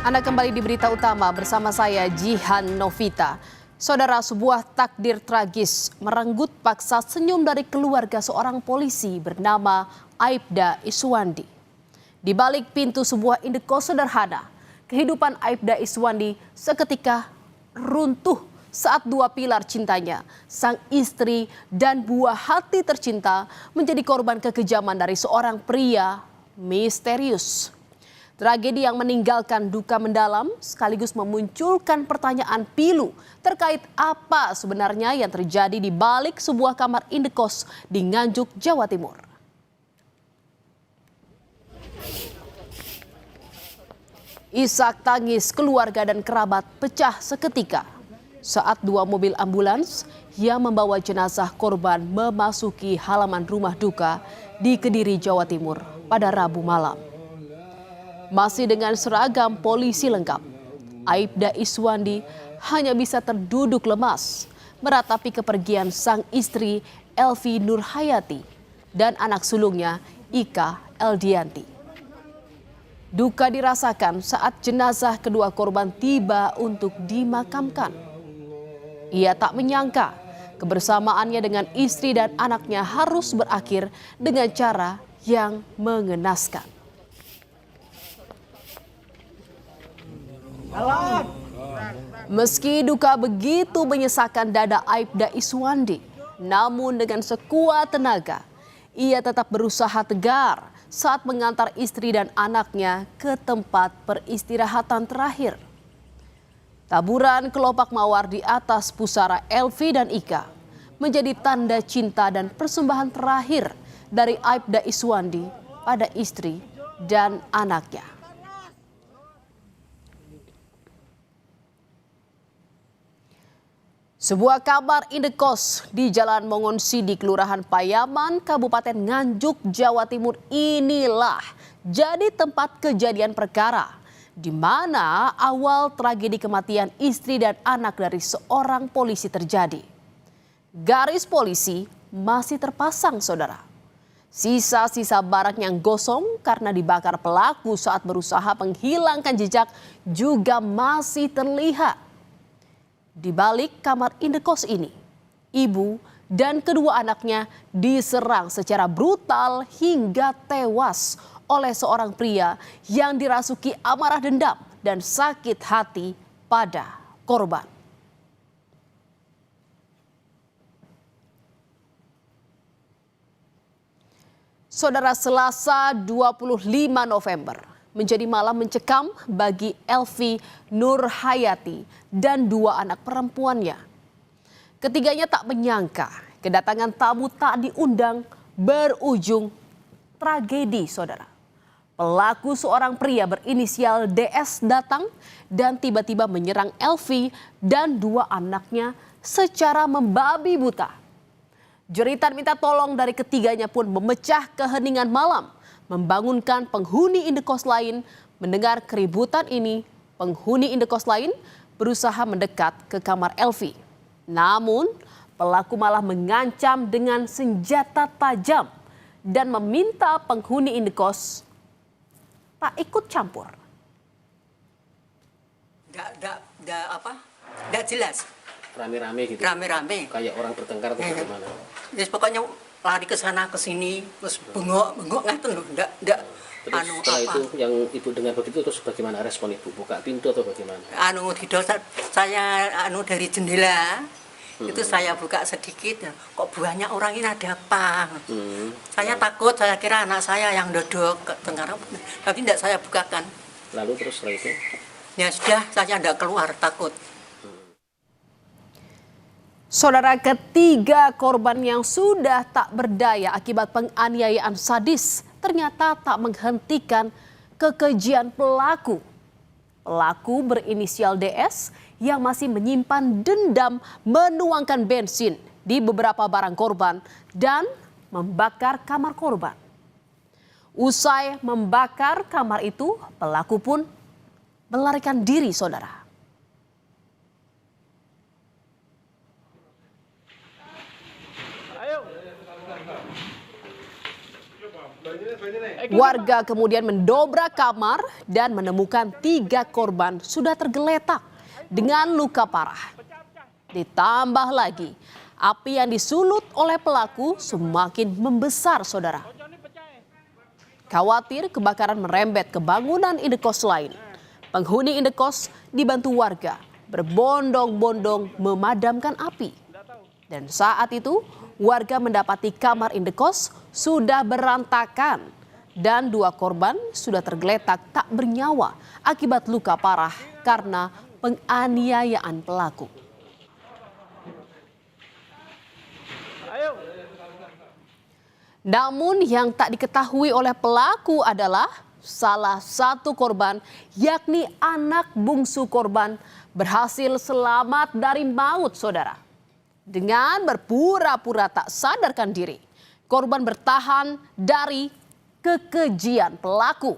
Anda kembali di berita utama bersama saya Jihan Novita. Saudara, sebuah takdir tragis merenggut paksa senyum dari keluarga seorang polisi bernama Aibda Iswandi. Di balik pintu sebuah indekos sederhana, kehidupan Aibda Iswandi seketika runtuh saat dua pilar cintanya, sang istri dan buah hati tercinta, menjadi korban kekejaman dari seorang pria misterius. Tragedi yang meninggalkan duka mendalam sekaligus memunculkan pertanyaan pilu terkait apa sebenarnya yang terjadi di balik sebuah kamar indekos di Nganjuk, Jawa Timur. Isak tangis keluarga dan kerabat pecah seketika saat dua mobil ambulans yang membawa jenazah korban memasuki halaman rumah duka di Kediri, Jawa Timur pada Rabu malam. Masih dengan seragam polisi lengkap, Aibda Iswandi hanya bisa terduduk lemas meratapi kepergian sang istri Elvi Nurhayati dan anak sulungnya Ika Eldianti. Duka dirasakan saat jenazah kedua korban tiba untuk dimakamkan. Ia tak menyangka kebersamaannya dengan istri dan anaknya harus berakhir dengan cara yang mengenaskan. Meski duka begitu menyesakan dada Aibda Iswandi, namun dengan sekuat tenaga, ia tetap berusaha tegar saat mengantar istri dan anaknya ke tempat peristirahatan terakhir. Taburan kelopak mawar di atas pusara Elvi dan Ika menjadi tanda cinta dan persembahan terakhir dari Aibda Iswandi pada istri dan anaknya. Sebuah kamar indekos di Jalan Mongonsidi, Kelurahan Payaman, Kabupaten Nganjuk, Jawa Timur inilah jadi tempat kejadian perkara di mana awal tragedi kematian istri dan anak dari seorang polisi terjadi. Garis polisi masih terpasang, saudara. Sisa-sisa barang yang gosong karena dibakar pelaku saat berusaha menghilangkan jejak juga masih terlihat. Di balik kamar indekos ini, ibu dan kedua anaknya diserang secara brutal hingga tewas oleh seorang pria yang dirasuki amarah dendam dan sakit hati pada korban. Saudara, Selasa 25 November menjadi malam mencekam bagi Elvi Nurhayati dan dua anak perempuannya. Ketiganya tak menyangka kedatangan tamu tak diundang berujung tragedi, saudara. Pelaku seorang pria berinisial DS datang dan tiba-tiba menyerang Elvi dan dua anaknya secara membabi buta. Jeritan minta tolong dari ketiganya pun memecah keheningan malam, membangunkan penghuni indekos lain. Mendengar keributan ini, penghuni indekos lain berusaha mendekat ke kamar Elvi. Namun, pelaku malah mengancam dengan senjata tajam dan meminta penghuni indekos tak ikut campur. Nggak jelas. Rame-rame gitu? Rame-rame. Kayak orang bertengkar atau bagaimana? Yes, pokoknya lari ke sana ke sini terus bengok ngaten loh. Nggak terus setelah itu yang ibu dengar begitu terus bagaimana respon ibu? Buka pintu atau bagaimana? Saya dari jendela itu saya buka sedikit, kok banyak orang ini, ada apa? Saya takut, saya kira anak saya yang dodok tengkarap, tapi tidak saya bukakan. Lalu terus setelah itu? Ya sudah, saya tidak keluar, takut. Saudara, ketiga korban yang sudah tak berdaya akibat penganiayaan sadis ternyata tak menghentikan kekejian pelaku. Pelaku berinisial DS yang masih menyimpan dendam menuangkan bensin di beberapa barang korban dan membakar kamar korban. Usai membakar kamar itu, pelaku pun melarikan diri, saudara. Warga kemudian mendobrak kamar dan menemukan 3 korban sudah tergeletak dengan luka parah. Ditambah lagi, api yang disulut oleh pelaku semakin membesar, saudara. Khawatir kebakaran merembet ke bangunan indekos lain, penghuni indekos dibantu warga berbondong-bondong memadamkan api. Dan saat itu, warga mendapati kamar indekos sudah berantakan dan 2 korban sudah tergeletak tak bernyawa akibat luka parah karena penganiayaan pelaku. Namun yang tak diketahui oleh pelaku adalah salah satu korban, yakni anak bungsu korban, berhasil selamat dari maut, saudara. Dengan berpura-pura tak sadarkan diri, korban bertahan dari kekejian pelaku.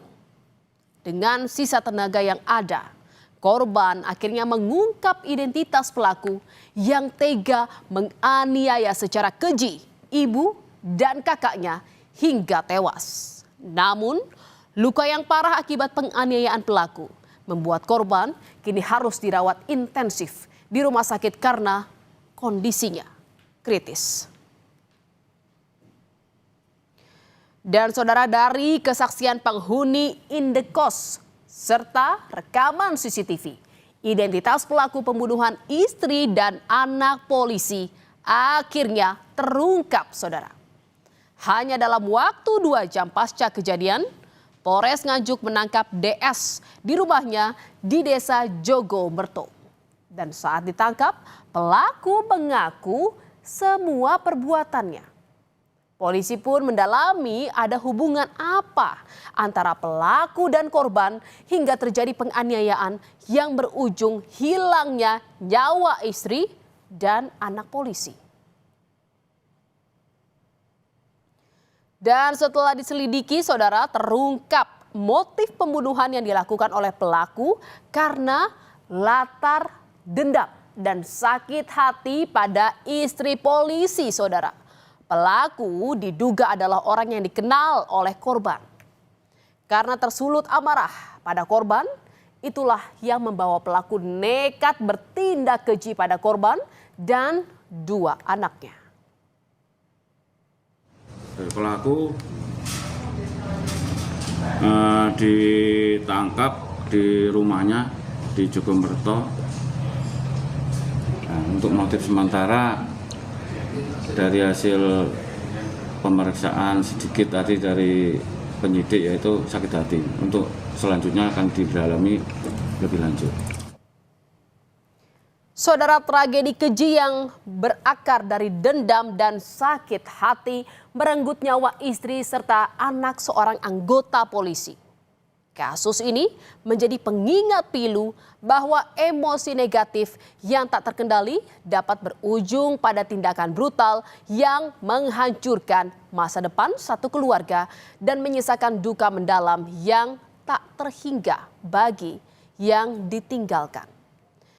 Dengan sisa tenaga yang ada, korban akhirnya mengungkap identitas pelaku yang tega menganiaya secara keji ibu dan kakaknya hingga tewas. Namun, luka yang parah akibat penganiayaan pelaku membuat korban kini harus dirawat intensif di rumah sakit karena kondisinya kritis. Dan saudara, dari kesaksian penghuni indekos serta rekaman CCTV, identitas pelaku pembunuhan istri dan anak polisi akhirnya terungkap, saudara. Hanya dalam waktu 2 jam pasca kejadian, Polres Nganjuk menangkap DS di rumahnya di Desa Jogomerto. Dan saat ditangkap, pelaku mengaku semua perbuatannya. Polisi pun mendalami ada hubungan apa antara pelaku dan korban hingga terjadi penganiayaan yang berujung hilangnya nyawa istri dan anak polisi. Dan setelah diselidiki, saudara, terungkap motif pembunuhan yang dilakukan oleh pelaku karena latar dendam dan sakit hati pada istri polisi, saudara. Pelaku diduga adalah orang yang dikenal oleh korban. Karena tersulut amarah pada korban, itulah yang membawa pelaku nekat bertindak keji pada korban dan 2 anaknya. Pelaku ditangkap di rumahnya di Jogomerto. Nah, untuk motif sementara dari hasil pemeriksaan sedikit tadi dari penyidik yaitu sakit hati. Untuk selanjutnya akan didalami lebih lanjut. Saudara, tragedi keji yang berakar dari dendam dan sakit hati merenggut nyawa istri serta anak seorang anggota polisi. Kasus ini menjadi pengingat pilu bahwa emosi negatif yang tak terkendali dapat berujung pada tindakan brutal yang menghancurkan masa depan satu keluarga dan menyisakan duka mendalam yang tak terhingga bagi yang ditinggalkan.